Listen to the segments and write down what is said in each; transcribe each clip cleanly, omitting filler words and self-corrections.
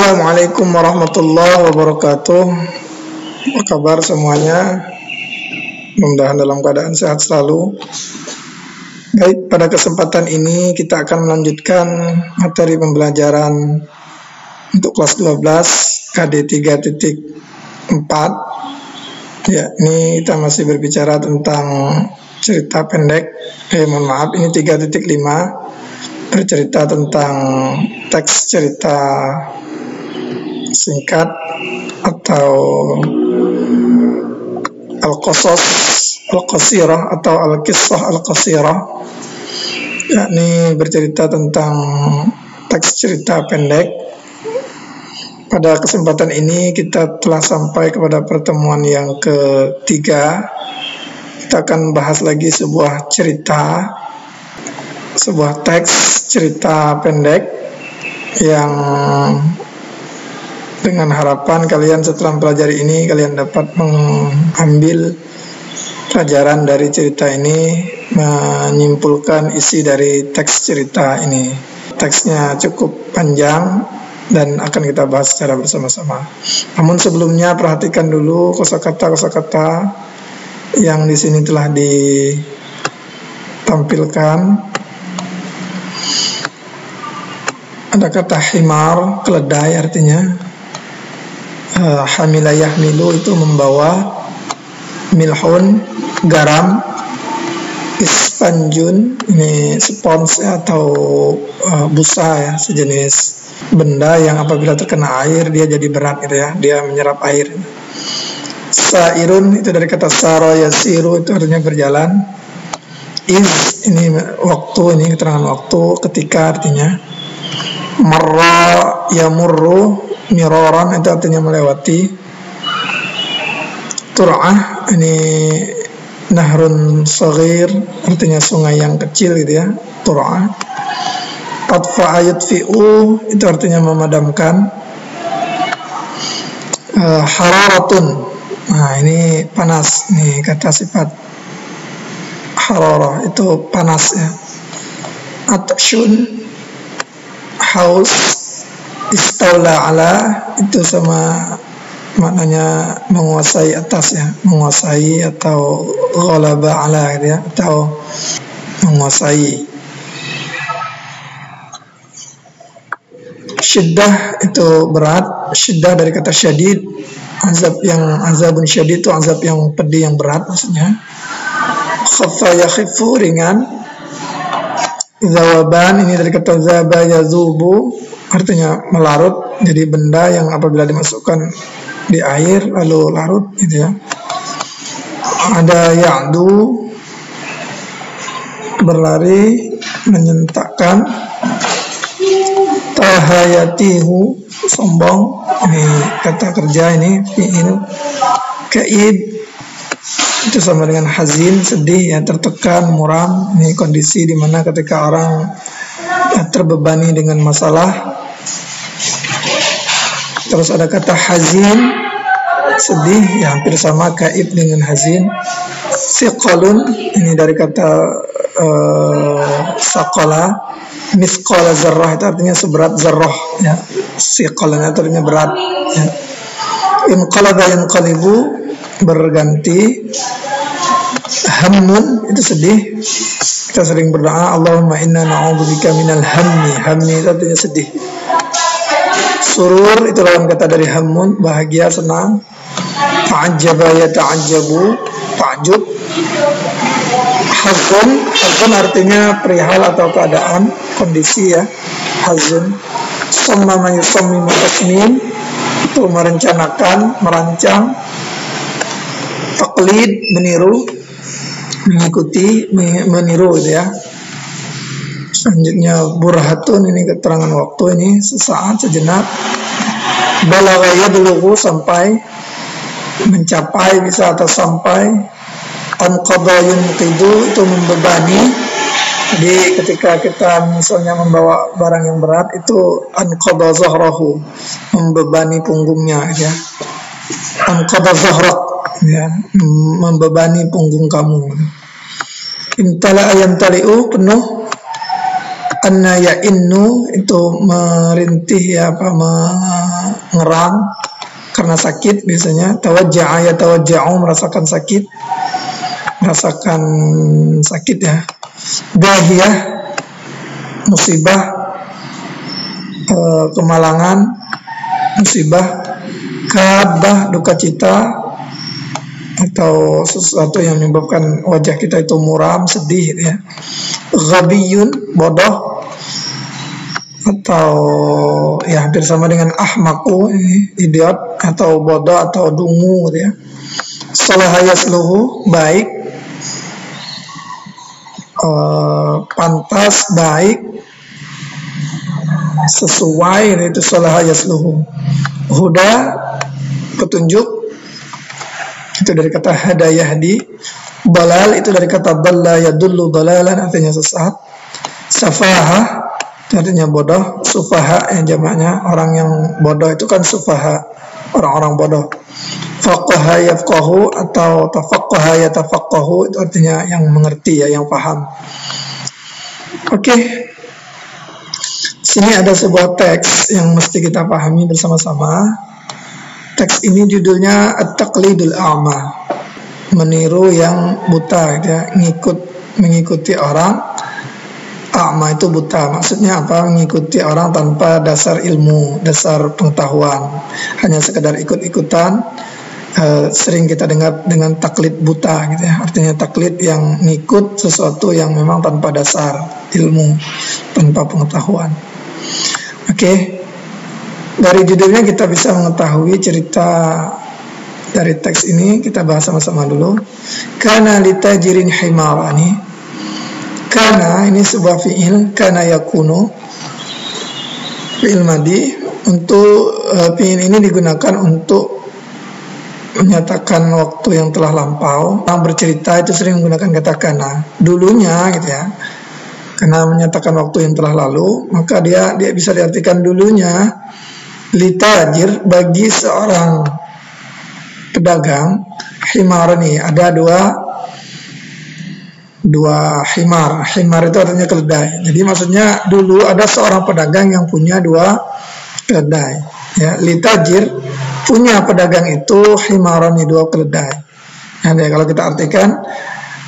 Assalamualaikum warahmatullahi wabarakatuh. Apa kabar semuanya? Mudah-mudahan dalam keadaan sehat selalu. Baik, pada kesempatan ini kita akan melanjutkan materi pembelajaran untuk kelas 12 KD 3.4. Ya, ini kita masih berbicara tentang cerita pendek. Mohon maaf, ini 3.5 bercerita tentang teks cerita singkat atau al-qasas al-qasirah atau al-qissah al-qasirah, yakni bercerita tentang teks cerita pendek. Pada kesempatan ini kita telah sampai kepada pertemuan yang ketiga. Kita akan bahas lagi sebuah cerita, sebuah teks cerita pendek yang dengan harapan kalian setelah mempelajari ini kalian dapat mengambil pelajaran dari cerita ini, menyimpulkan isi dari teks cerita ini. Teksnya cukup panjang dan akan kita bahas secara bersama-sama. Namun sebelumnya perhatikan dulu kosakata-kosakata yang di sini telah ditampilkan. Ada kata himar, keledai artinya. Hamilah yahmilu itu membawa. Milhun, garam. Ispanjun, ini spons atau busa ya, sejenis benda yang apabila terkena air dia jadi berat gitu ya, dia menyerap air. Sairun itu dari kata sara yasiru, itu artinya berjalan. Iz, ini waktu, ini keterangan waktu, ketika artinya. Marra yamurru, miroran itu artinya melewati. Tur'ah, ini nahrun saghir, artinya sungai yang kecil gitu ya, tur'ah. Atfa'a yutfi'u, itu artinya memadamkan. Hararatun, nah ini panas, nih kata sifat hararah itu panas ya. Atshun, haus. Istaula ala, itu sama maknanya menguasai atas ya, menguasai atau ghalaba ala gitu ya, atau menguasai. Syiddah itu berat, syiddah dari kata syadid, azabun syadid itu azab yang pedih, yang berat maksudnya. Khaffa yakhifu, ringan. Zawaban, ini dari kata zaba yazubu, artinya melarut, jadi benda yang apabila dimasukkan di air lalu larut gitu ya. Ada ya'du, berlari, menyentakkan. Tahayatihu, sombong, ini kata kerja, ini fi'il. Kaid itu sama dengan hazin, sedih ya, tertekan, muram. Ini kondisi di mana ketika orang terbebani dengan masalah. Terus ada kata hazin, sedih, ya hampir sama kaib dengan hazin. Siqalun, ini dari kata saqala. Misqala zarrah, itu artinya seberat zarrah ya. Siqalun itu artinya berat ya. Inqalaba yanqalibu, berganti. Hammun, itu sedih. Kita sering berdoa, Allahumma inna na'udzubika minal hammi. Hammi itu artinya sedih. Surur itu lawan kata dari hammun, bahagia, senang. Ta'ajjaba yata'ajjabu, ta'ajjub. Hazun, hazun artinya perihal atau keadaan, kondisi ya. Hazun. Sammama yusammimu tasmim, itu merencanakan, merancang. Taqlid, meniru, mengikuti, meniru gitu ya. Selanjutnya burhatun, ini keterangan waktu, ini sesaat, sejenak. Balagha yablughu, sampai, mencapai, bisa atau sampai. Anqadha yunqidu, itu membebani. Jadi ketika kita misalnya membawa barang yang berat, itu anqadha zahrahu, membebani punggungnya ya. Anqadha zahrak ya, membebani punggung kamu. Imtala ayam tali'u, penuh. Anna ya'innu, itu merintih ya, apa ngeram karena sakit biasanya. Tawajja'a yatawajja'u, merasakan sakit ya. Dahiyah, musibah, kemalangan, musibah. Kabah, duka cita, atau sesuatu yang menyebabkan wajah kita itu muram, sedih ya. Ghabiyun, bodoh, atau ya hampir sama dengan ahmaku, idiot, atau bodoh, atau dungu ya. Salaha yasluhu, baik, pantas, baik, sesuai, itu salaha yasluhu. Huda, petunjuk, itu dari kata hada yahdi. Balal itu dari kata dalla yadullu dalalan, artinya sesat. Safaha artinya bodoh. Sufaha yang jamaknya orang yang bodoh itu kan sufaha, orang-orang bodoh. Faqaha yafqahu atau tafaqqaha yatafaqqahu, itu artinya yang mengerti ya, yang paham. Oke. Sini ada sebuah teks yang mesti kita pahami bersama-sama. Teks ini judulnya At-Taqlidul A'ma, meniru yang buta ya, mengikuti orang. A'ma itu buta, maksudnya apa? Mengikuti orang tanpa dasar ilmu, dasar pengetahuan, hanya sekedar ikut-ikutan. Sering kita dengar dengan taklid buta gitu ya, artinya taklid yang ngikut sesuatu yang memang tanpa dasar ilmu, tanpa pengetahuan. Oke. Dari judulnya kita bisa mengetahui cerita dari teks ini. Kita bahas sama-sama dulu. Kana litajirin himarani. Kana ini sebuah fi'il, kana yakunu, fi'il madi. Untuk fi'il ini digunakan untuk menyatakan waktu yang telah lampau. Orang bercerita itu sering menggunakan kata kana. Dulunya gitu ya. Karena menyatakan waktu yang telah lalu, maka dia bisa diartikan dulunya. Litajir, bagi seorang pedagang, himarani, ada dua himar. Himar itu artinya keledai. Jadi maksudnya dulu ada seorang pedagang yang punya 2 keledai ya. Litajir, punya pedagang itu himarani, 2 keledai ya, kalau kita artikan,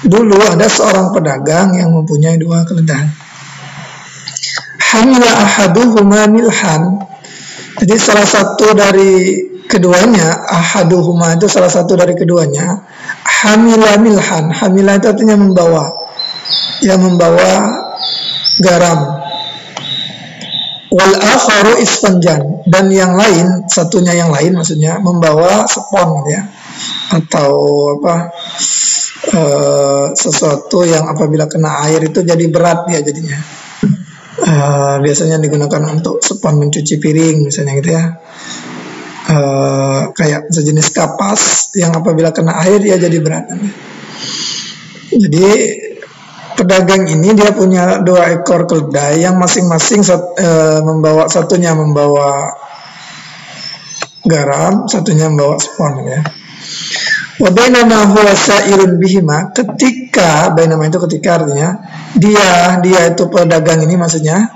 dulu ada seorang pedagang yang mempunyai 2 keledai. Hamila ahaduhuma milhan. Jadi salah satu dari keduanya, ahaduhuma itu salah satu dari keduanya, hamila milhan. Hamila itu artinya membawa, ya, membawa garam. Wal akharu isfanjan, dan yang lain, satunya yang lain maksudnya membawa spon ya, atau apa, sesuatu yang apabila kena air itu jadi berat ya jadinya. Biasanya digunakan untuk spon mencuci piring misalnya gitu ya. Kayak sejenis kapas yang apabila kena air dia jadi berat. Jadi pedagang ini dia punya 2 ekor keledai yang masing-masing membawa, satunya membawa garam, satunya membawa spon ya. Wa bainama huwa sa'irun bihima, ketika, bainama itu ketika artinya dia itu pedagang ini maksudnya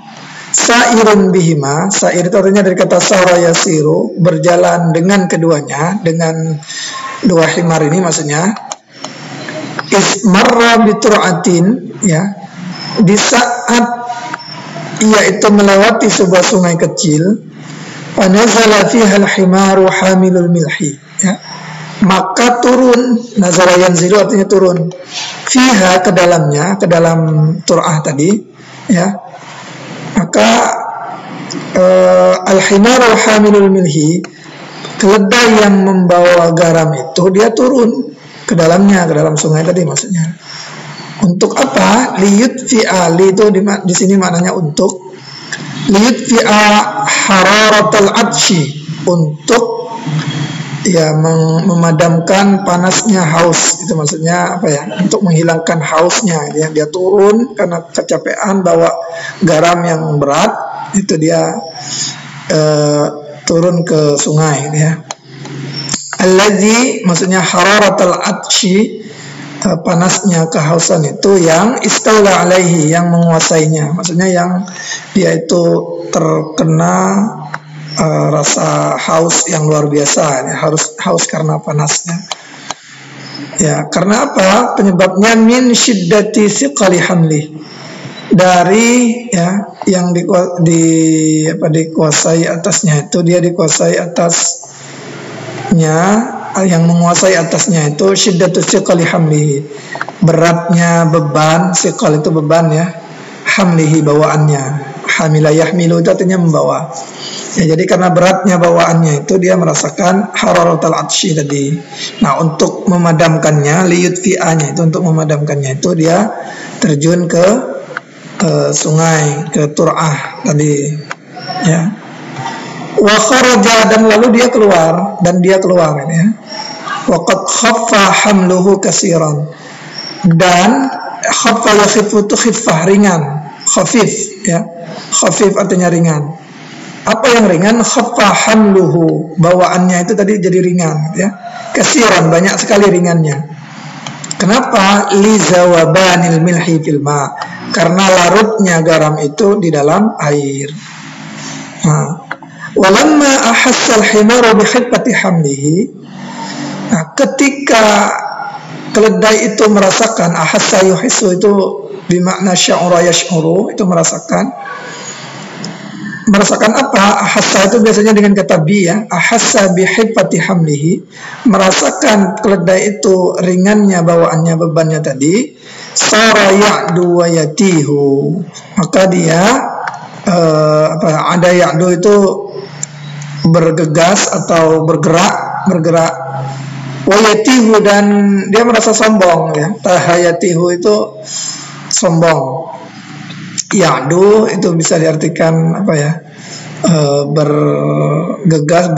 sa'irun bihima. Sa'ir itu artinya dari kata sara yasiru, berjalan dengan keduanya, dengan 2 himar ini maksudnya. Ismarra bitur'atin ya, di saat ia itu melewati sebuah sungai kecil, panazala fiha al-himaru hamilul milhi ya, maka turun, nazala yanzilu artinya turun, fiha ke dalamnya, ke dalam tur'ah tadi ya, maka al-himaru hamilul milhi, keledai yang membawa garam itu dia turun ke dalamnya, ke dalam sungai tadi maksudnya. Untuk apa? Liyutfi'a, li itu di sini maknanya untuk, liyutfi'a hararatal atsyi, untuk ya memadamkan panasnya haus, itu maksudnya apa ya, untuk menghilangkan hausnya ya. Dia turun karena kecapean bawa garam yang berat, itu dia turun ke sungai ya. Alladzi maksudnya hararatul atsyi, panasnya kehausan itu, yang istaula alaihi, yang menguasainya, maksudnya yang dia itu terkena rasa haus yang luar biasa, ya, haus karena panasnya. Ya, karena apa? Penyebabnya min syiddati thiqali hamli, dari ya yang dikuasai atasnya itu, dia dikuasai atasnya, yang menguasai atasnya itu syiddatu thiqali hamlihi, beratnya beban. Thiqal itu beban ya, hamlihi bawaannya, hamila yahmilu itu artinya membawa. Ya, jadi karena beratnya bawaannya itu dia merasakan hararatul atsyi tadi. Nah, untuk memadamkannya, liyutfi'anya itu, untuk memadamkannya itu dia terjun ke sungai, ke Tur'ah tadi. Ya. Wa kharaja, dan lalu dia keluar, ya. Wa qad khaffa hamluhu katsiran, dan khaffa yakhifu itu khiffah, ringan, khafif ya. Khafif artinya ringan. Apa yang ringan? Khaffa hamluhu, bawaannya itu tadi jadi ringan ya. Kasiran, banyak sekali ringannya. Kenapa? Li zawabanil milhi fil ma, karena larutnya garam itu di dalam air. Nah, walamma ahassal himaru bi khiffati hamlihi, nah, ketika keledai itu merasakan, ahassa yuhissu itu bermakna sya'ura yash'uru, itu merasakan apa? Ahassa itu biasanya dengan kata bi ya. Ahassa bi hiffati hamlihi, merasakan keledai itu ringannya bawaannya, bebannya tadi. Sara ya'du wa yatihu, maka dia ada ya'du itu bergegas atau bergerak. Wa yatihu, dan dia merasa sombong ya. Tahayatihu itu sombong. Ya'du itu bisa diartikan apa ya, bergegas,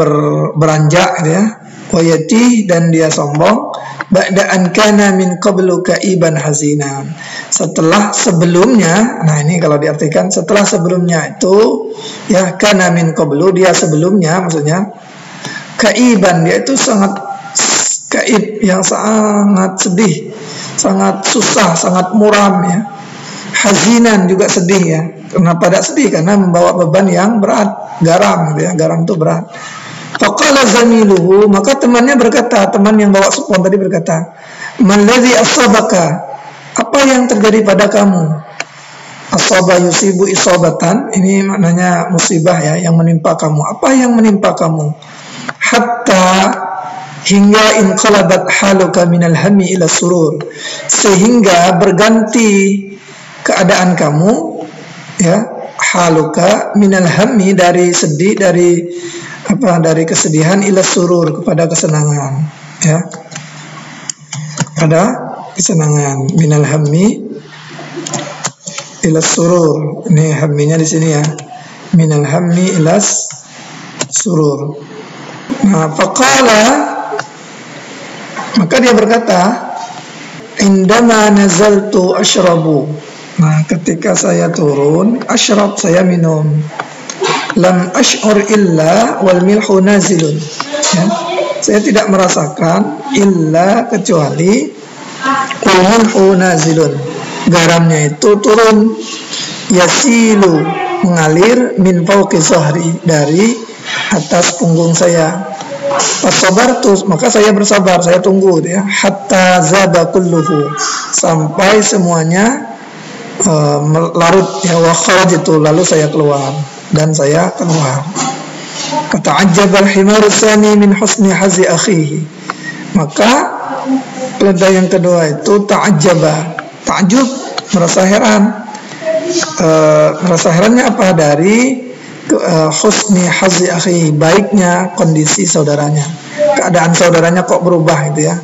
beranjak gitu ya. Wayati, dan dia sombong. Ba'da an kana min qablu ka'iban hazinan, setelah sebelumnya. Nah, ini kalau diartikan setelah sebelumnya itu ya, kana min qablu, dia sebelumnya, maksudnya ka'iban, dia itu sangat kaib, yang sangat sedih, sangat susah, sangat muram ya. Hazinan juga sedih ya. Kenapa tidak sedih? Karena membawa beban yang berat, garam gitu ya. Garam itu berat. Faqala zamiluhu, maka temannya berkata, teman yang bawa supon tadi berkata, "Mallazi asabaka?" Apa yang terjadi pada kamu? Asaba yusibu isabatan, ini maknanya musibah ya, yang menimpa kamu. Apa yang menimpa kamu? Hatta, hingga inqalabat haluka minal hammi ila surur, sehingga berganti keadaan kamu ya, haluka minal hammi, dari sedih, dari kesedihan, ila surur, kepada kesenangan ya, pada kesenangan. Minal hammi ila surur, ini hamminya di sini ya, minal hammi ila surur. Nah, faqala, maka dia berkata, indama nazaltu ashrabu, nah, ketika saya turun, ashrab, saya minum. Lam ash'ur illa wal milhu nazilun ya, saya tidak merasakan illa, kecuali wal milhu nazilun, garamnya itu turun. Yasilu, mengalir, min fawqi zahri, dari atas punggung saya. Fasabartu, maka saya bersabar, saya tunggu ya. Hatta zaba kulluhu, sampai semuanya larut ya. Wa kharajtu, lalu saya keluar, dan saya keluar. Fata'ajjabal himaru tsani min husni hazi akhihi, maka keledai yang kedua itu ta'ajjub, merasa heran. Merasa herannya apa? Dari husni hazi akhihi, baiknya kondisi saudaranya, keadaan saudaranya kok berubah gitu ya.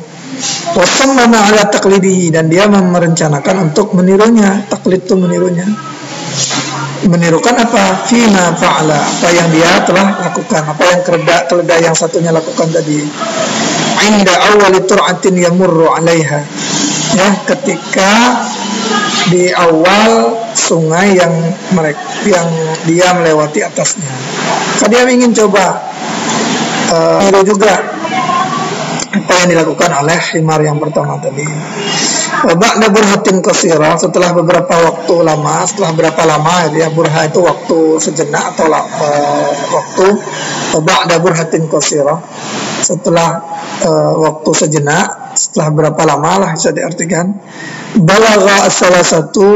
Wasammama ala taqlidihi, dan dia merencanakan untuk menirunya. Taklid itu menirunya. Menirukan apa? Fima fa'ala, apa yang dia telah lakukan, apa yang keledai yang satunya lakukan tadi. Inda awwali tur'atin yamurru 'alaiha, ya, ketika di awal sungai yang dia melewati atasnya. Maka dia ingin coba niru juga apa yang dilakukan oleh himar yang pertama tadi. Wa ba'da burhatin qasira, setelah beberapa waktu lama, setelah berapa lama ya, burha itu waktu sejenak atau waktu. Wa ba'da burhatin qasira, setelah waktu sejenak, setelah berapa lama lah bisa diartikan. Balagha as-salasatu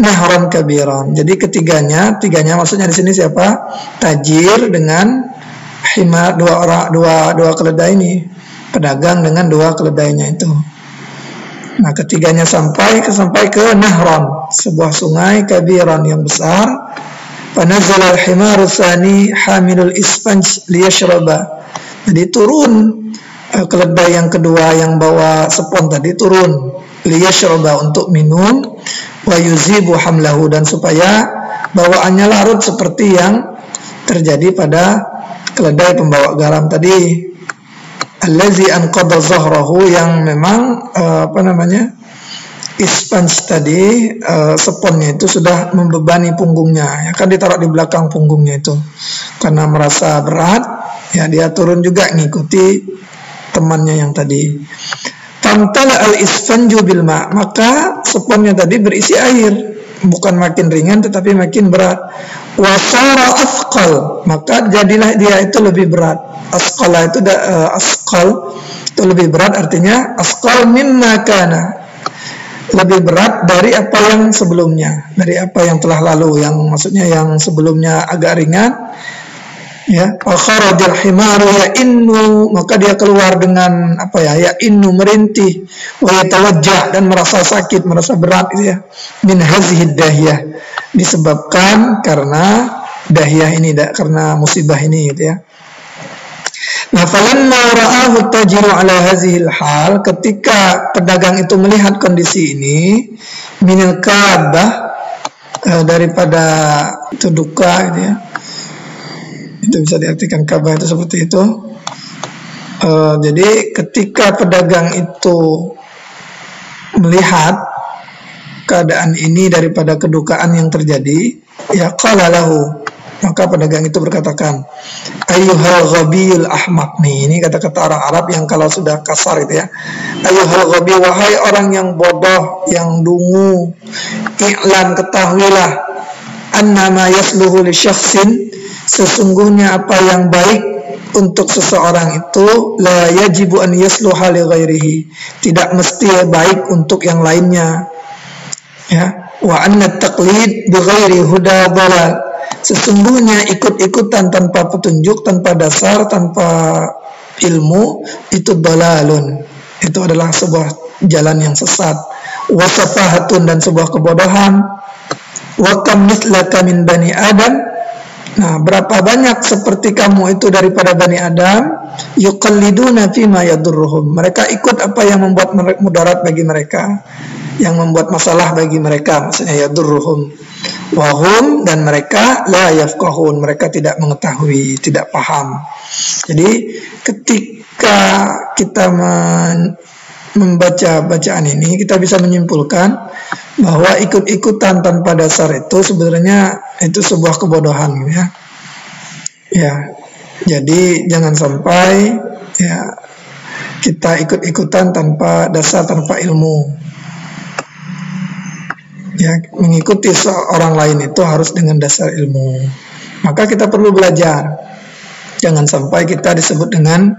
nahran kabiran. Jadi tiganya maksudnya di sini siapa? Tajir dengan himar, dua keledai ini, pedagang dengan dua keledainya itu. Nah, ketiganya sampai ke nahran, sebuah sungai kabiran yang besar. Panazala al-himaru tsani hamilul ispanj liyashraba. Jadi turun keledai yang kedua yang bawa spon tadi turun liyashraba, untuk minum, wa yuzibu hamlahu, dan supaya bawaannya larut seperti yang terjadi pada keledai pembawa garam tadi. Allazi anqadha zahrahu, yang memang ispanj tadi, seponnya itu sudah membebani punggungnya, ya kan, ditaruh di belakang punggungnya itu karena merasa berat, ya dia turun juga ngikuti temannya yang tadi. Tamtala al-isfanju bil ma, maka seponnya tadi berisi air, bukan makin ringan tetapi makin berat. Wasara asqal, maka jadilah dia itu lebih berat. Asqala itu asqal itu lebih berat, artinya asqal mimma kana, lebih berat dari apa yang sebelumnya, dari apa yang telah lalu, yang maksudnya yang sebelumnya agak ringan, ya. Akharajal himaru ya innu, maka dia keluar dengan ya innu, merintih, wa yatawajjah, dan merasa sakit, merasa berat gitu ya. Min hazihi dahyah, disebabkan karena dahyah ini, karena musibah ini gitu ya. Nah, falamma ra'ahu tajiru ala hazihil hal, ketika pedagang itu melihat kondisi ini, minil kabah, daripada itu duka gitu ya. Itu bisa diartikan kabah itu seperti itu. Jadi ketika pedagang itu melihat keadaan ini daripada kedukaan yang terjadi, ya qala lahu, maka pedagang itu berkatakan, ayyuhal ghabiyul ahmaq. Nih, ini kata-kata orang Arab yang kalau sudah kasar itu ya. Ayyuhal ghabi, wahai orang yang bodoh, yang dungu, i'lam, ketahuilah, annama yasluhu li syakhsin, sesungguhnya apa yang baik untuk seseorang itu, la yajibu an yasluha li ghairihi, tidak mesti baik untuk yang lainnya, ya. Wa anna taqlid bi ghairi huda dhalal, sesungguhnya ikut-ikutan tanpa petunjuk, tanpa dasar, tanpa ilmu, itu dalalun, itu adalah sebuah jalan yang sesat. Wa safahatun, dan sebuah kebodohan. Wa kam mithlaka min bani Adam, nah berapa banyak seperti kamu itu daripada Bani Adam, yuqalliduna fima yadurruhum, mereka ikut apa yang membuat mudarat bagi mereka, yang membuat masalah bagi mereka, maksudnya yadurruhum. Wahum, dan mereka la yafqahun, mereka tidak mengetahui, tidak paham. Jadi ketika kita membaca bacaan ini, kita bisa menyimpulkan bahwa ikut-ikutan tanpa dasar itu sebenarnya itu sebuah kebodohan, ya. Ya, jadi jangan sampai ya kita ikut-ikutan tanpa dasar, tanpa ilmu. Ya, mengikuti seorang lain itu harus dengan dasar ilmu. Maka kita perlu belajar. Jangan sampai kita disebut dengan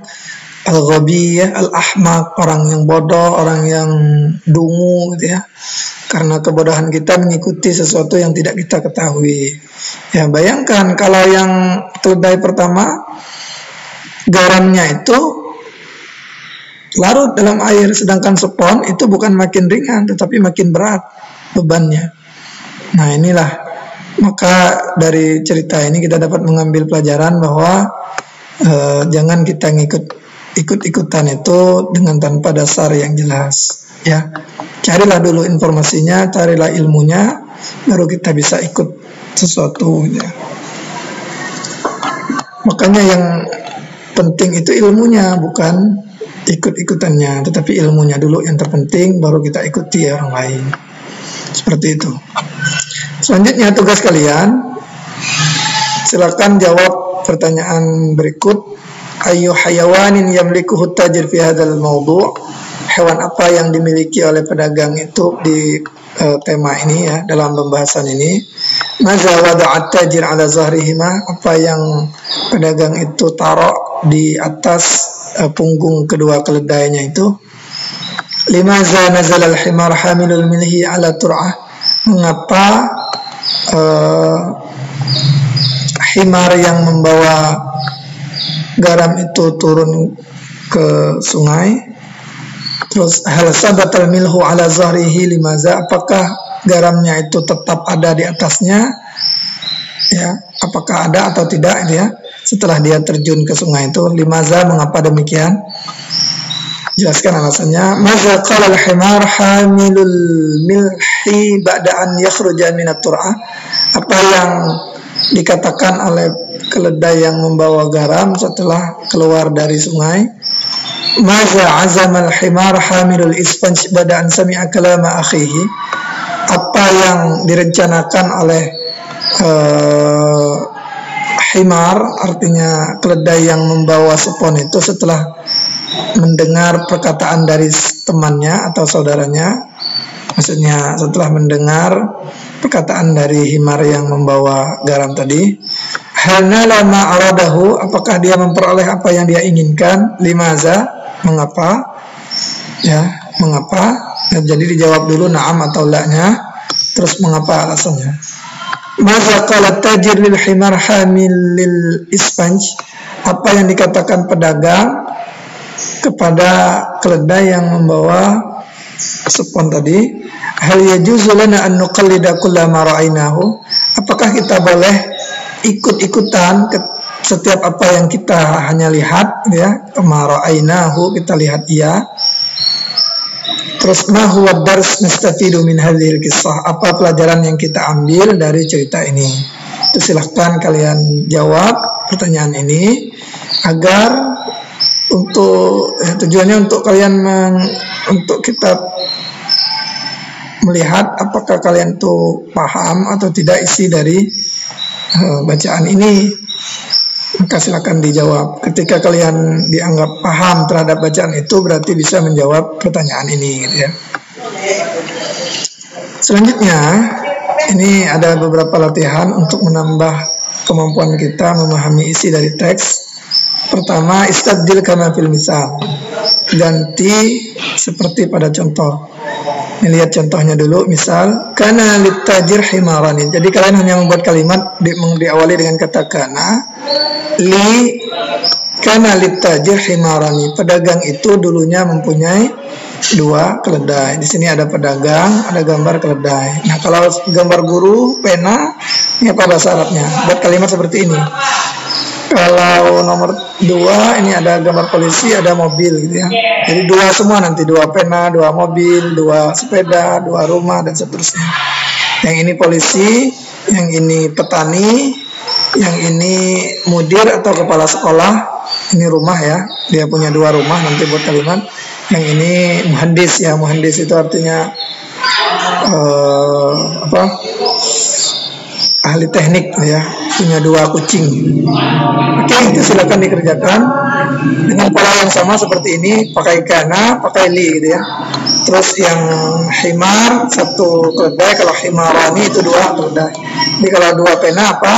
al-ghabi, ya, al-ahmaq, orang yang bodoh, orang yang dungu gitu ya. Karena kebodohan kita mengikuti sesuatu yang tidak kita ketahui. Ya, bayangkan kalau yang keledai pertama garamnya itu larut dalam air, sedangkan spon itu bukan makin ringan tetapi makin berat bebannya. Nah, inilah, maka dari cerita ini kita dapat mengambil pelajaran bahwa jangan kita ikut-ikutan itu dengan tanpa dasar yang jelas, ya. Carilah dulu informasinya, carilah ilmunya, baru kita bisa ikut sesuatu, ya. Makanya yang penting itu ilmunya, bukan ikut-ikutannya, tetapi ilmunya dulu yang terpenting, baru kita ikuti orang lain. Seperti itu. Selanjutnya tugas kalian, silakan jawab pertanyaan berikut. Ayyu hayawanin yamlikuhu tajir fi hadzal mawdu', hewan apa yang dimiliki oleh pedagang itu di tema ini ya, dalam pembahasan ini. Maza wada'at tajir ala zahrihima, apa yang pedagang itu taruh di atas punggung kedua keledainya itu. Limaza nazal al-himar hamilul milhi ala tur'ah, mengapa himar yang membawa garam itu turun ke sungai. Terus hal sabatal milhu ala zahrihi limaza, apakah garamnya itu tetap ada di atasnya, ya, apakah ada atau tidak ya setelah dia terjun ke sungai itu. Limaza, mengapa demikian? Jelaskan alasannya. Maza qala al-himar hamilul milhi ba'da an yakhruja minat tur'ah, apa yang dikatakan oleh keledai yang membawa garam setelah keluar dari sungai. Maza azamal himar hamilul ispanj ba'da an sami'a kalama akhihi, apa yang direncanakan oleh himar, artinya keledai yang membawa sepon itu setelah mendengar perkataan dari temannya atau saudaranya, maksudnya setelah mendengar perkataan dari himar yang membawa garam tadi. Hanala ma aradahu, apakah dia memperoleh apa yang dia inginkan? Limaza, mengapa? Ya, mengapa? Ya, jadi dijawab dulu na'am atau la-nya, terus mengapa alasannya. Maza qala tajir lil himar hamil lil ispanj, apa yang dikatakan pedagang kepada keledai yang membawa sepon tadi. Hal yajuzu lana an nuqallida kullama ra'ainahu, apakah kita boleh ikut-ikutan setiap apa yang kita hanya lihat ya, kama ra'ainahu, kita lihat ia. Terus ma huwa dars nastafidu min hadhil qissah, apa pelajaran yang kita ambil dari cerita ini? Itu silahkan kalian jawab pertanyaan ini, agar untuk tujuannya untuk kalian untuk kita melihat apakah kalian tuh paham atau tidak isi dari bacaan ini. Maka silakan dijawab. Ketika kalian dianggap paham terhadap bacaan itu, berarti bisa menjawab pertanyaan ini gitu ya. Selanjutnya, ini ada beberapa latihan untuk menambah kemampuan kita memahami isi dari teks. Pertama, istabdil kama fil misal, ganti seperti pada contoh. Ini lihat contohnya dulu. Misal, kana litajir himarani. Jadi kalian hanya membuat kalimat diawali dengan kata kana. Kana litajir himarani. Pedagang itu dulunya mempunyai dua keledai. Di sini ada pedagang, ada gambar keledai. Nah, kalau gambar guru, pena, ini apa bahasa Arabnya? Buat kalimat seperti ini. Kalau nomor 2 ini ada gambar polisi, ada mobil gitu ya. Jadi dua semua nanti, dua pena, dua mobil, dua sepeda, dua rumah dan seterusnya. Yang ini polisi, yang ini petani, yang ini mudir atau kepala sekolah. Ini rumah ya, dia punya dua rumah nanti buat kalimat. Yang ini muhandis ya, muhandis itu artinya ahli teknik ya, punya dua kucing. Oke, itu silakan dikerjakan dengan pola yang sama seperti ini, pakai kana, pakai li gitu ya. Terus yang himar satu keledai, kalau himarani itu dua keledai. Jadi kalau dua pena apa,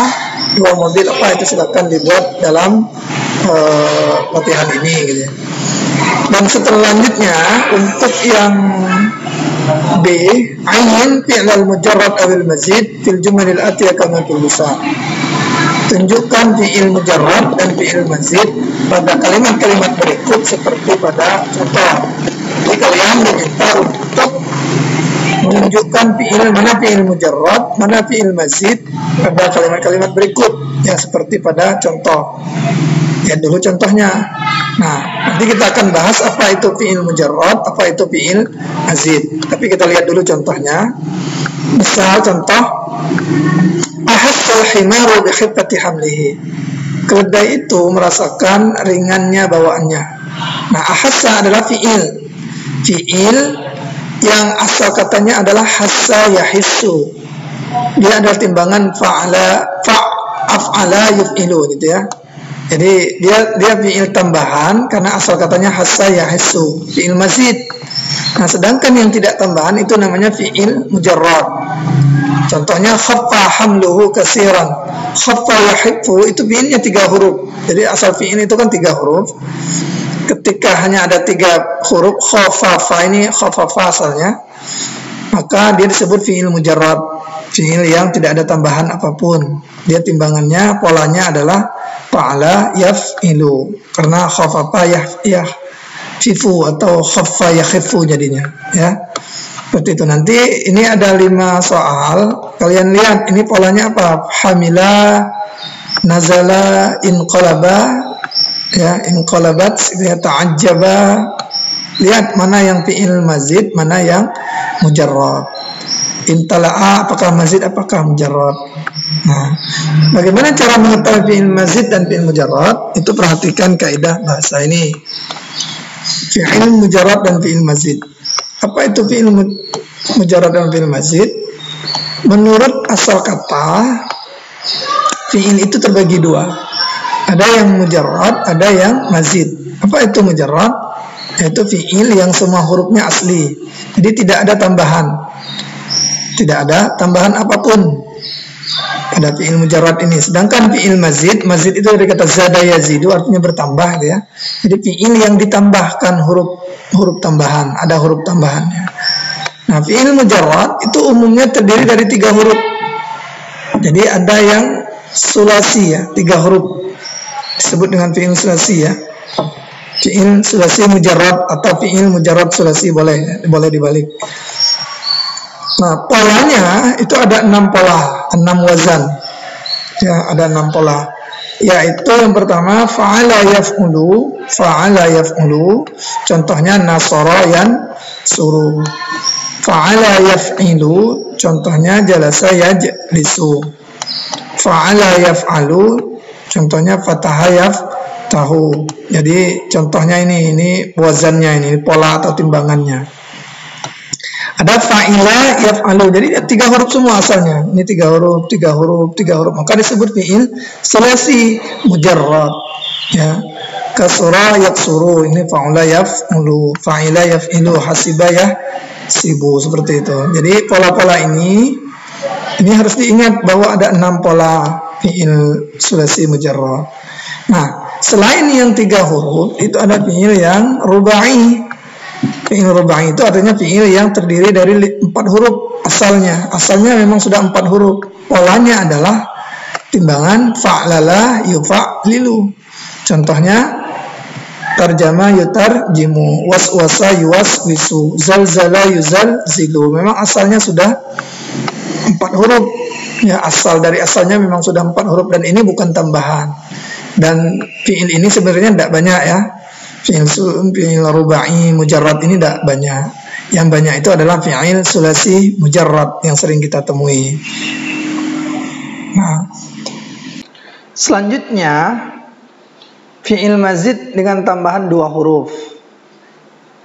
dua mobil apa, itu silakan dibuat dalam latihan ini gitu ya. Dan selanjutnya untuk yang B, ain fi'lal mujarrad awil mazid fil jumalil atiyah kama fil misal. Tunjukkan fi'il mujarrad dan fi'il mazid pada kalimat-kalimat berikut seperti pada contoh. Jadi kalian diminta untuk menunjukkan mana fi'il mujarrad, mana fi'il mazid pada kalimat-kalimat berikut ya, seperti pada contoh. Lihat dulu contohnya. Nah, nanti kita akan bahas apa itu fi'il mujarrad, apa itu fi'il mazid. Tapi kita lihat dulu contohnya. Misal contoh, ahassal himaru bi khiffati hamlihi. Keledai itu merasakan ringannya bawaannya. Nah, ahassa adalah fi'il. Fi'il yang asal katanya adalah hassa yahissu. Dia adalah timbangan af'ala yuf'ilu gitu ya. Jadi dia fi'il tambahan karena asal katanya hassa yahissu. Fi'il mazid Nah, sedangkan yang tidak tambahan itu namanya fi'il mujarrad. Contohnya khaffa hamluhu katsiran. Khaffa yahiffu itu fi'ilnya 3 huruf. Jadi asal fi'il itu kan 3 huruf. Ketika hanya ada 3 huruf, khafafa ini khafafa asalnya, maka dia disebut fi'il mujarrad, fi'il yang tidak ada tambahan apapun. Dia timbangannya, polanya adalah fa'ala yaf'ilu, karena khafafa yahfifu atau khaffa yakhiffu jadinya, ya. Seperti itu. Nanti ini ada 5 soal. Kalian lihat ini polanya apa? Hamila, nazala, inqalaba, ya, inqalabat, ya, ta'ajjaba. Lihat mana yang fi'il mazid, mana yang mujarrad. Intala'a apakah mazid, apakah mujarrad. Nah, bagaimana cara mengetahui fi'il mazid dan fi'il mujarrad? Itu perhatikan kaidah bahasa ini. Fi'il mujarrad dan fi'il mazid. Apa itu fi'il mujarrad dan fi'il mazid? Menurut asal kata, fi'il itu terbagi 2. Ada yang mujarrad, ada yang mazid. Apa itu mujarrad? Yaitu fi'il yang semua hurufnya asli. Jadi tidak ada tambahan. Tidak ada tambahan apapun pada fi'il mujarrad ini. Sedangkan fi'il mazid, mazid itu dari kata zada yazidu, artinya bertambah, gitu ya. Jadi fi'il yang ditambahkan huruf tambahan, ada huruf tambahannya. Nah, fi'il mujarrad itu umumnya terdiri dari 3 huruf. Jadi ada yang sulasi, ya, 3 huruf, disebut dengan fi'il sulasi, ya. Fi'il sulasi mujarrad atau fi'il mujarrad sulasi, boleh dibalik. Nah, polanya itu ada 6 pola, 6 wazan. Ya, ada 6 pola. Yaitu yang pertama fa'ala yaf'ulu, fa'ala yaf'ulu. Contohnya nasara yansuru. Fa'ala yaf'ilu, contohnya jalasa yajlisu. Fa'ala yaf'alu, contohnya fataha yaftahu. Jadi contohnya ini wazannya, ini pola atau timbangannya. Ada fa'ila yaf'alu. Jadi 3 huruf semua asalnya. Ini 3 huruf, 3 huruf, 3 huruf. Maka disebut fi'il sulasi mujarrad. Ya. Kasura yaksuru. Ini fa'ula yaf'ulu. Fa'ila yaf'ilu. Hasiba yahsibu. Seperti itu. Jadi pola-pola ini harus diingat bahwa ada 6 pola fi'il sulasi mujarrad. Nah, selain yang 3 huruf, itu ada fi'il yang rubai. Fi'il rubai itu artinya fi'il yang terdiri dari 4 huruf asalnya. Asalnya memang sudah 4 huruf. Polanya adalah timbangan fa'lala yufa'lilu. Contohnya tarjama yutarjimu, waswasa yuwaswisu, zalzala yuzalzilu. Memang asalnya sudah 4 huruf. Ya, dari asalnya memang sudah 4 huruf dan ini bukan tambahan. Dan fi'il ini sebenarnya tidak banyak, ya. Fi'il rubai mujarrad ini tidak banyak. Yang banyak itu adalah fi'il sulasi mujarrad yang sering kita temui. Nah, selanjutnya fi'il mazid dengan tambahan 2 huruf.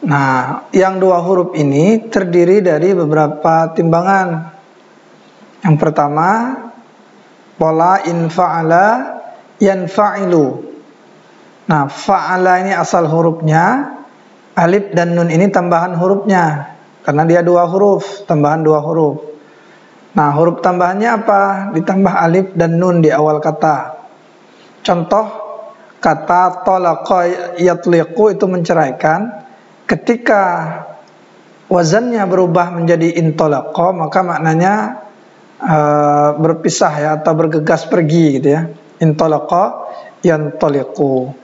Nah, yang 2 huruf ini terdiri dari beberapa timbangan. Yang pertama, pola in fa'ala yanfa'ilu. Nah, fa'ala ini asal hurufnya, alif dan nun ini tambahan hurufnya, karena dia 2 huruf, tambahan 2 huruf. Nah, huruf tambahannya apa? Ditambah alif dan nun di awal kata. Contoh kata talaqa yatliqu itu menceraikan. Ketika wazannya berubah menjadi intalaqa, maka maknanya berpisah, ya, atau bergegas pergi, gitu ya. Intalaqa yantaliqu.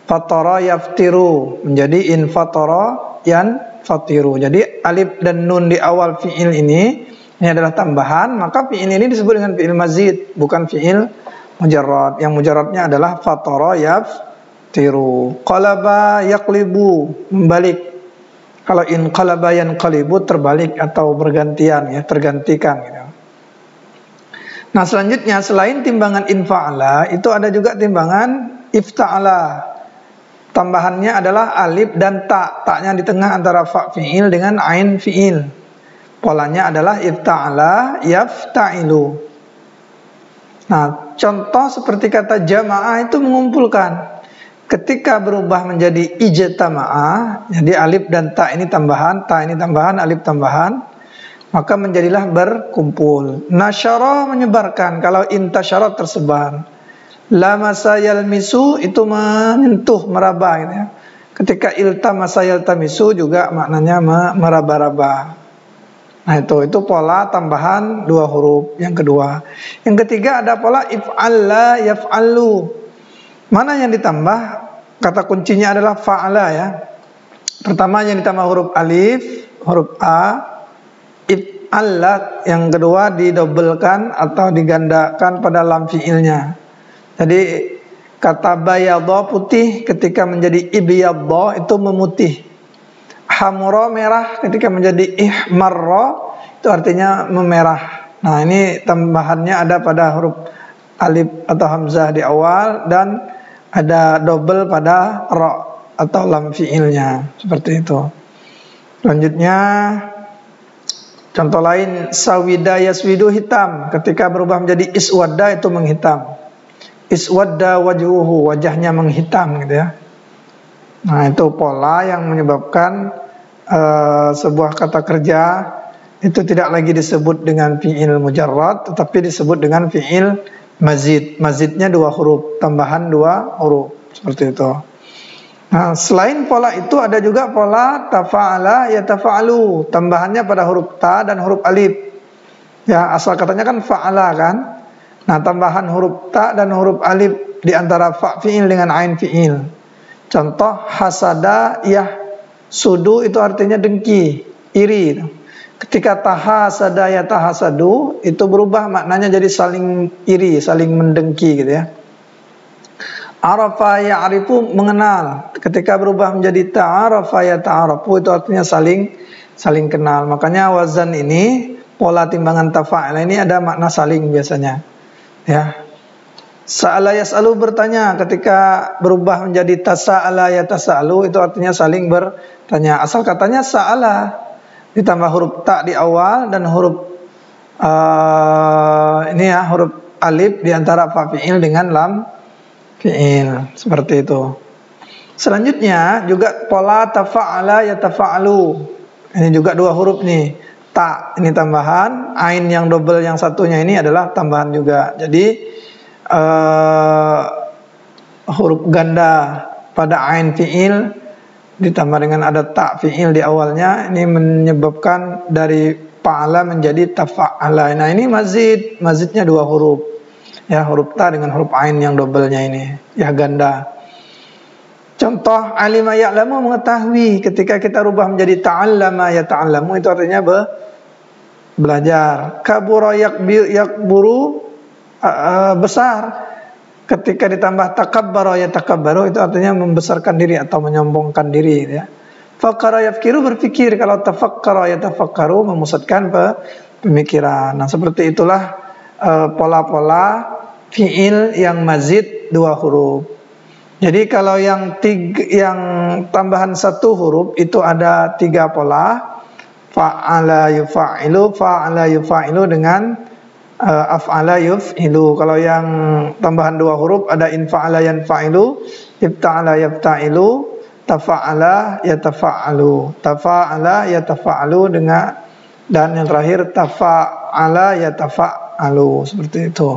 Fatara yaftiru menjadi infatara yanfatiru. Jadi alif dan nun di awal fi'il ini adalah tambahan, maka fi'il ini disebut dengan fi'il mazid, bukan fi'il mujarrad. Yang mujarradnya adalah fatara yaftiru. Qalaba yaqlibu, membalik. Kalau inqalaba yanqalibu terbalik atau bergantian, ya, tergantikan, gitu. Nah, selanjutnya selain timbangan infa'ala, itu ada juga timbangan ifta'ala. Tambahannya adalah alif dan ta. Taknya di tengah antara fa fi'il dengan ain fi'il. Polanya adalah ifta'ala yafta'ilu. Nah, contoh seperti kata jama'ah itu mengumpulkan. ketika berubah menjadi ijtama'a, jadi alif dan ta ini tambahan, ta ini tambahan, alif tambahan, maka menjadilah berkumpul. Nasyara menyebarkan, kalau intasyara tersebar. Lamasa yalmisu itu menyentuh, meraba gitu ya. Ketika iltamasa yaltamisu juga maknanya meraba-raba. Nah itu pola tambahan 2 huruf yang kedua. Yang ketiga ada pola if'alla yaf'allu. Mana yang ditambah? Kata kuncinya adalah fa'ala ya. Pertama yang ditambah huruf alif, huruf a. If'alla yang kedua didobelkan atau digandakan pada lam fi'ilnya. Jadi kata bayadha putih ketika menjadi ibyadha itu memutih. Hamra merah ketika menjadi ihmarra itu artinya memerah. Nah ini tambahannya ada pada huruf alif atau hamzah di awal dan ada double pada ra atau lam fiilnya, seperti itu. Selanjutnya contoh lain, sawida yaswidu, hitam, ketika berubah menjadi iswadda itu menghitam. Iswadda wajhuhu, wajahnya menghitam gitu ya. Nah itu pola yang menyebabkan sebuah kata kerja itu tidak lagi disebut dengan fi'il mujarrad, tetapi disebut dengan fi'il mazid. Mazidnya 2 huruf, tambahan 2 huruf, seperti itu. Nah selain pola itu ada juga pola tafa'ala yatafa'alu, tambahannya pada huruf ta dan huruf alif. Ya asal katanya kan fa'ala kan. Nah tambahan huruf ta dan huruf alif di antara fa fi'il dengan ain fi'il. Contoh hasada yahsudu itu artinya dengki, iri. Ketika tahasada yatahasadu itu berubah maknanya jadi saling iri, saling mendengki gitu ya. Arafa ya'rifu, mengenal. Ketika berubah menjadi ta'arafa yata'arafu itu artinya saling kenal. Makanya wazan ini, pola timbangan tafa'ala ini ada makna saling biasanya. Ya. Sa'ala yas'alu, bertanya. Ketika berubah menjadi tasa'ala yatasa'alu itu artinya saling bertanya. Asal katanya sa'ala ditambah huruf ta di awal dan huruf huruf alif di antara fa fi'il dengan lam fi'il, seperti itu. Selanjutnya juga pola tafa'ala yatafa'alu. Ini juga 2 huruf nih. Ta ini tambahan, ain yang double yang satunya ini adalah tambahan juga. Jadi huruf ganda pada ain fi'il ditambah dengan ada ta fi'il di awalnya, ini menyebabkan dari fa'ala menjadi tafa'ala. Nah ini mazidnya 2 huruf ya, huruf ta dengan huruf ain yang doublenya ini ya, ganda. Contoh alima ya'lamu, mengetahui. Ketika kita rubah menjadi ta'allama yata'allamu itu artinya belajar. Kabura yakburu, besar. Ketika ditambah takabbara yatakabbaru itu artinya membesarkan diri atau menyombongkan diri ya. Fakara yafkiru, berpikir. Kalau tafakkara yatafakkaru, memusatkan pemikiran. Nah seperti itulah pola-pola fi'il yang mazid 2 huruf. Jadi kalau yang tambahan 1 huruf itu ada 3 pola. Fa'ala yufa'ilu dengan af'ala yuf'ilu. Kalau yang tambahan 2 huruf ada infa'ala yanfa'ilu, ibta'ala yabta'ilu, tafa'ala yatafa'alu dengan, dan yang terakhir tafa'ala yatafa'alu, seperti itu.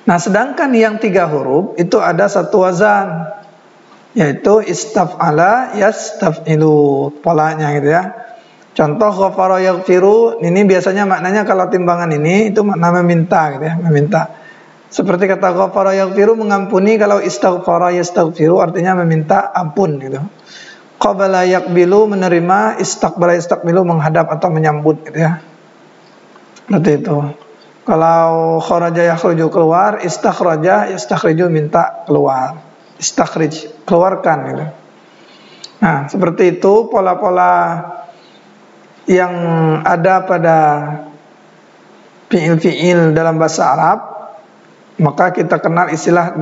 Nah sedangkan yang 3 huruf itu ada 1 wazan, yaitu istaf'ala yastaf'ilu, polanya gitu ya. Contoh ghafara yaghfiru, ini biasanya maknanya kalau timbangan ini itu makna meminta gitu ya, meminta. Seperti kata ghafara yaghfiru, mengampuni. Kalau istaghfara yastaghfiru artinya meminta ampun gitu. Qabala yaqbilu, menerima. Istaqbala yastaqbilu, menghadap atau menyambut gitu ya. Seperti itu. Kalau kharaja yakhruju, keluar. Istakhraja yastakhriju, minta keluar. Istakhrij, keluarkan gitu. Nah seperti itu pola-pola yang ada pada fi'il-fi'il dalam bahasa Arab. Maka kita kenal istilah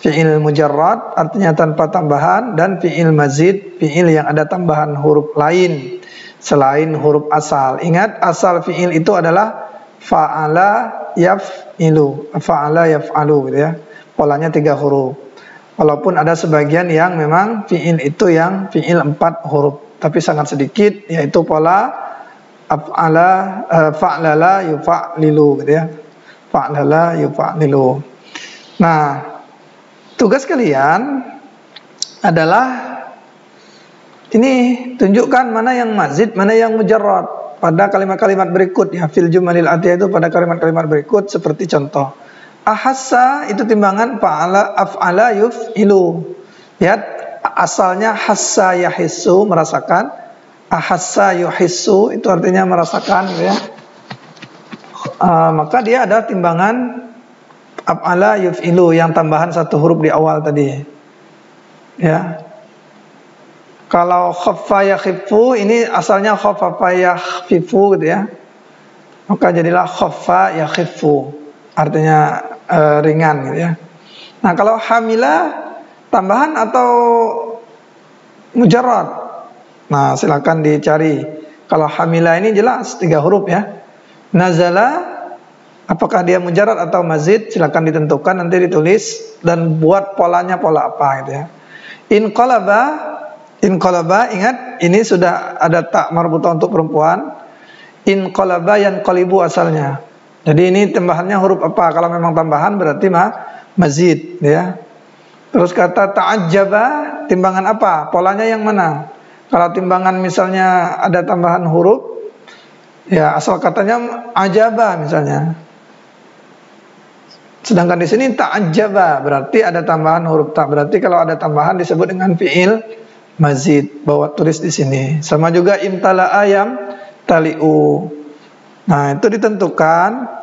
fi'il mujarrad, artinya tanpa tambahan, dan fi'il mazid, fi'il yang ada tambahan huruf lain selain huruf asal. Ingat, asal fi'il itu adalah fa'ala yaf'ilu, fa'ala yaf'alu gitu ya. Polanya 3 huruf. Walaupun ada sebagian yang memang fi'il itu yang fi'il 4 huruf, tapi sangat sedikit, yaitu pola af'ala, fa'lala yufa'lilu gitu ya. Fa'lala yufa'lilu. Nah, tugas kalian adalah ini, tunjukkan mana yang mazid, mana yang mujarrad pada kalimat-kalimat berikut ya. Fil jumalil atiyah itu pada kalimat-kalimat berikut seperti contoh. Ahassa itu timbangan fa'ala af'ala yuf'ilu. Ya, asalnya hassa yahissu, merasakan. Ahassa yuhissu itu artinya merasakan ya. Maka dia ada timbangan af'ala yuf'ilu yang tambahan satu huruf di awal tadi. Ya. Kalau khaffa yakhiffu ini asalnya khaffafa yakhfifu gitu ya. Maka jadilah khaffa yakhiffu. Artinya ringan gitu ya. Nah, kalau hamila tambahan atau mujarrad. Nah, silakan dicari. Kalau hamila ini jelas 3 huruf ya. Nazala, apakah dia mujarrad atau mazid? Silakan ditentukan, nanti ditulis dan buat polanya pola apa gitu ya. Inqalaba, ingat ini sudah ada tak marbutah untuk perempuan. Inqalaba yanqalibu asalnya. Jadi ini tambahannya huruf apa? Kalau memang tambahan berarti mazid ya. Terus kata ta'ajjaba, timbangan apa? Polanya yang mana? Kalau timbangan misalnya ada tambahan huruf, ya asal katanya ajaba misalnya. Sedangkan di sini ta'ajjaba berarti ada tambahan huruf ta. Berarti kalau ada tambahan disebut dengan fi'il mazid. Bawa tulis di sini. Sama juga imtala ayam tali'u. Nah, itu ditentukan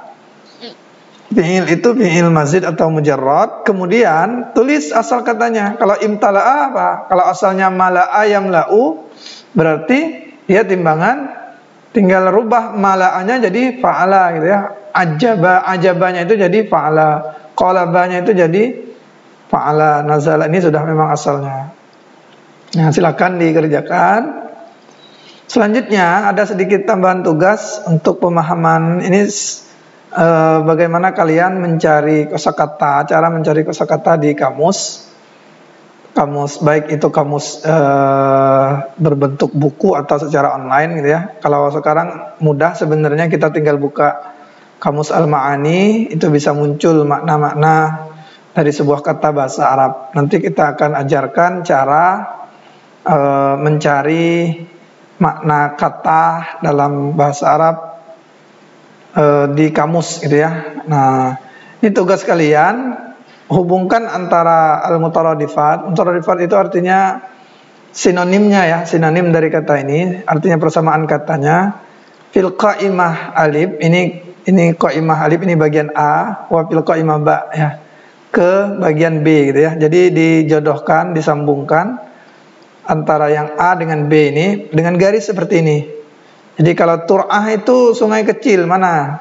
fi'il itu fi'il mazid atau mujarrad. Kemudian tulis asal katanya. Kalau imtala'a apa? Kalau asalnya mala'a yamla'u, berarti dia timbangan tinggal rubah mala'anya jadi fa'ala gitu ya. Ajabanya itu jadi fa'ala. Qalabanya itu jadi fa'ala. Nazala ini sudah memang asalnya. Nah, silakan dikerjakan. Selanjutnya ada sedikit tambahan tugas untuk pemahaman ini, bagaimana kalian mencari kosakata, cara mencari kosakata di kamus, baik itu kamus berbentuk buku atau secara online gitu ya. Kalau sekarang mudah sebenarnya, kita tinggal buka kamus Al-Ma'ani, itu bisa muncul makna-makna dari sebuah kata bahasa Arab. Nanti kita akan ajarkan cara mencari makna kata dalam bahasa Arab di kamus gitu ya. Nah, ini tugas kalian, hubungkan antara al-mutaradifat. Mutaradifat itu artinya sinonimnya ya, sinonim dari kata ini, artinya persamaan katanya. Fil qaimah alif, ini qaimah alif ini bagian A, wa fil qaimah ba ya, ke bagian B gitu ya. Jadi dijodohkan, disambungkan antara yang A dengan B ini dengan garis seperti ini. Jadi kalau Tur'ah itu sungai kecil, mana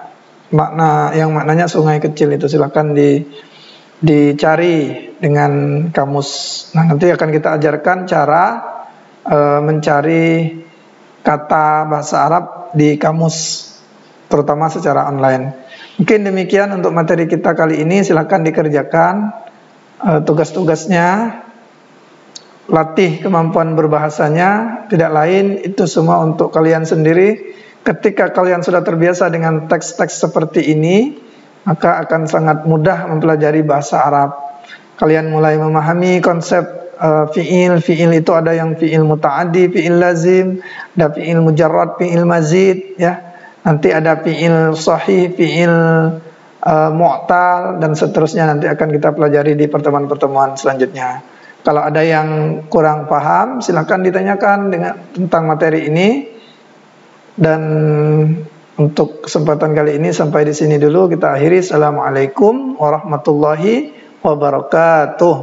maknanya sungai kecil itu, silakan dicari dengan kamus. Nah, nanti akan kita ajarkan cara mencari kata bahasa Arab di kamus, terutama secara online. Mungkin demikian untuk materi kita kali ini. Silakan dikerjakan tugas-tugasnya. Latih kemampuan berbahasanya, tidak lain itu semua untuk kalian sendiri. Ketika kalian sudah terbiasa dengan teks-teks seperti ini, maka akan sangat mudah mempelajari bahasa Arab. Kalian mulai memahami konsep fi'il itu ada yang fi'il muta'addi, fi'il lazim, ada fi'il mujarrad, fi'il mazid ya. Nanti ada fi'il sahih, fi'il mu'tal dan seterusnya, nanti akan kita pelajari di pertemuan-pertemuan selanjutnya. Kalau ada yang kurang paham, silakan ditanyakan tentang materi ini. Dan untuk kesempatan kali ini sampai di sini dulu kita akhiri. Assalamualaikum warahmatullahi wabarakatuh.